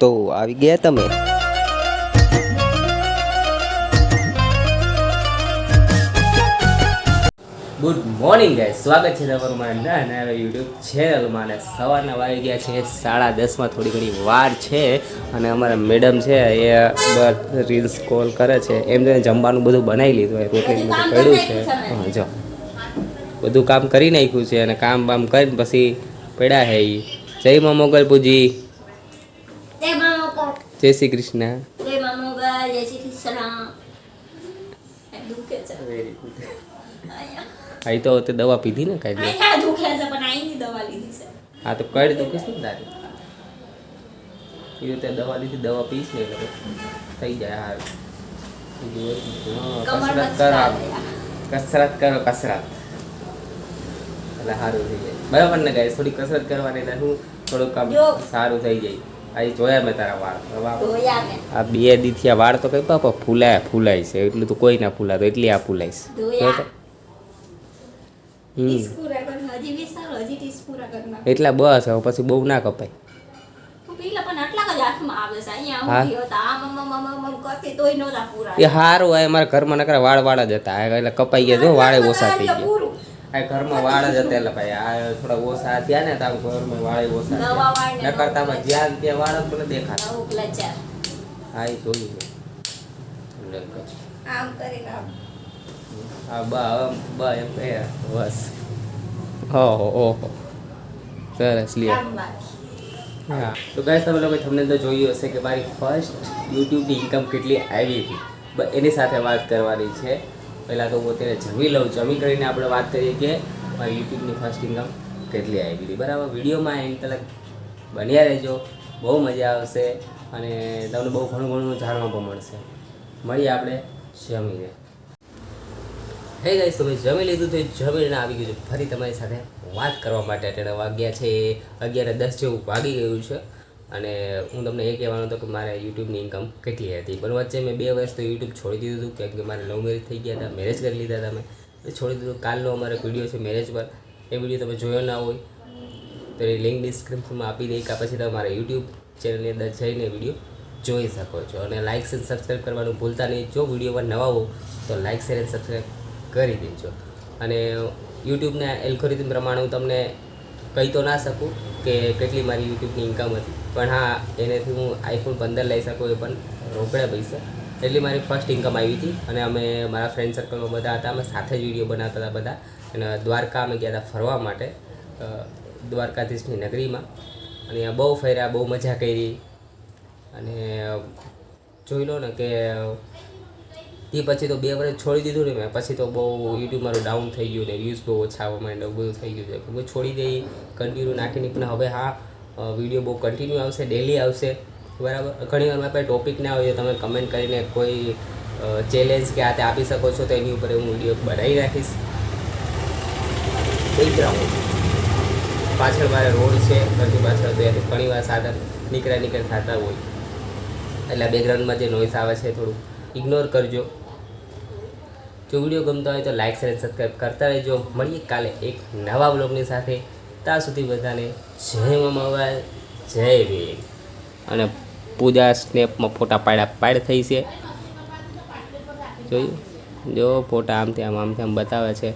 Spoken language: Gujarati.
તો આવી ગયા તમે. ગુડ મોર્નિંગ ગાઈસ, સ્વાગત છે તમારું મારા નવા યુટ્યુબ ચેનલમાં. અને સવારના વાગી ગયા છે 10:30. થોડી ઘણી વાર છે અને અમારા મેડમ છે એ રીલ્સ કોલ કરે છે. એમ તો જમવાનું બધું બનાવી લીધું હોય, રોટલી બધું પડ્યું છે. હા જો બધું કામ કરી નાખ્યું છે અને કામ બામ કરીને પછી પડ્યા હે. જય મા મોગલ પૂજી, જય શ્રી કૃષ્ણ. Very good. આઈ તો તે દવા પીધી ને કાઈ અહીંયા દુખે છે પણ આઈની દવા લીધી છે. હા તો કઈ દુખે છે ને તારી એ રીતે દવા લીધી, દવા પીશ ને એટલે થઈ જાય હાર. કસરત કરો કસરત એટલે સારું થઈ જાય. બરાબર ને ગાઈસ, થોડી કસરત કરવાની એટલે શું થોડુંક કામ સારું થઈ જાય. આ જોયા મેં તારા વાળ, આ 2 દીથી વાળ તો કઈ બાપા ફૂલાય છે. એટલું તો કોઈ ના ફૂલાતો, એટલી આ ફૂલાઈશ. એટલા બસ હવે પછી બહુ ના કપાય. એ સારું હોય, મારા ઘરમાં નકરા વાળ જ હતા એટલે કપાઈ ગયા. જો વાળે ઓછા થઈ ગયા. આ ઘરમાં વાળ જ હતા એટલે ભાઈ આ થોડા ઓછા થયા ને તો ઘરમાં વાળે ઓછા થયા. ન કરતા જ્યાં ત્યાં વાળ જ મને દેખાતા. હા એ જોયું હા બા એમ કહે બસ. ઓહો સરસ લ્યો. હા તો ગાઈસ, તમે લોકો તમને તો જોયું હશે કે મારી ફર્સ્ટ યુટ્યુબની ઇન્કમ કેટલી આવી હતી. એની સાથે વાત કરવાની છે. પહેલાં તો હું અત્યારે જમી લઉં. જમી કરીને આપણે વાત કરીએ કે મારી યુટ્યુબની ફર્સ્ટ ઇન્કમ કેટલી આવી હતી. બરાબર, વિડીયોમાં એન્ડ તક બન્યા રહેજો, બહુ મજા આવશે અને તમને બહુ ઘણું જાણવા પણ મળશે. મળીએ આપણે જમીને. હે ગાઈસ, તમે જમી લીધું તો જમીને આવી ગયું છે ફરી તમારી સાથે વાત કરવા માટે. અત્યારે વાગ્યા છે 11:10 જેવું વાગી ગયું છે અને હું તમને એ કહેવાનો હતો કે મારે યુટ્યુબની ઇન્કમ કેટલી હતી. પણ વચ્ચે મેં 2 વર્ષ તો યુટ્યુબ છોડી દીધું હતું કેમ કે મારે લવ મેરેજ થઈ ગયા હતા, મેરેજ કરી લીધા હતા મેં, એ છોડી દીધું. કાલનો અમારો વિડીયો છે મેરેજ પર, એ વિડીયો તમે જોયો ના હોય તો એ લિંક ડિસ્ક્રિપ્શનમાં આપી દઈ, કાં પછી તમે મારા યુટ્યુબ ચેનલની અંદર જઈને વિડીયો જોઈ શકો છો. અને લાઇક અને સબસ્ક્રાઈબ કરવાનું ભૂલતા નહીં. જો વિડીયોમાં નવા હો તો લાઇક શેર અને સબસ્ક્રાઈબ કરી દેજો. અને યુટ્યુબના એલ્ગોરિધમ પ્રમાણે હું તમને કહી તો ના શકું કે કેટલી મારી યુટ્યુબની ઇન્કમ હતી, પણ હા એનાથી હું iPhone 15 લઈ શકું એ પણ રોકડા પૈસા. એટલી મારી ફર્સ્ટ ઇન્કમ આવી હતી. અને અમે મારા ફ્રેન્ડ સર્કલમાં બધા હતા, અમે સાથે જ વિડીયો બનાવતા હતા બધા. અને દ્વારકા અમે ગયા હતા ફરવા માટે, દ્વારકાધીશની નગરીમાં. અને અહીંયા બહુ ફર્યા, બહુ મજા કરી. અને જોઈ લો ને કે એ પછી તો 2 વર્ષ છોડી દીધું ને મેં. પછી તો બહુ યુટ્યુબ મારું ડાઉન થઈ ગયું ને વ્યૂઝ બહુ ઓછા આવવા માંડ્યા, બધું થઈ ગયું છે. હું છોડી દઈ, કન્ટિન્યુ નાખીને. પણ હવે હા વિડીયો બહુ કન્ટિન્યુ આવશે, ડેલી આવશે. બરાબર, ઘણી વાર મારી પાસે ટોપિક ના હોય તો તમે કમેન્ટ કરીને કોઈ ચેલેન્જ કે આ તે આપી શકો છો, તો એની ઉપર હું વિડીયો બનાવી રાખીશ. બેકગ્રાઉન્ડ પાછળ મારે રોડ છે, ઘરની પાછળ, તો એથી ઘણી વાર સાધન નીકળ થતા હોય એટલે બેકગ્રાઉન્ડમાં જે નોઈસ આવે છે થોડું ઇગ્નોર કરજો. જો વિડીયો ગમતો હોય તો લાઇક શેર સબસ્ક્રાઈબ કરતા રહેજો. મળીએ કાલે એક નવા બ્લોગની સાથે. ત્યાં સુધી બધાને જય મા, જય વીર. અને પૂજા સ્નેપમાં ફોટા પાડ થઈ છે, જોયું? જો ફોટા આમ આમ બતાવે છે.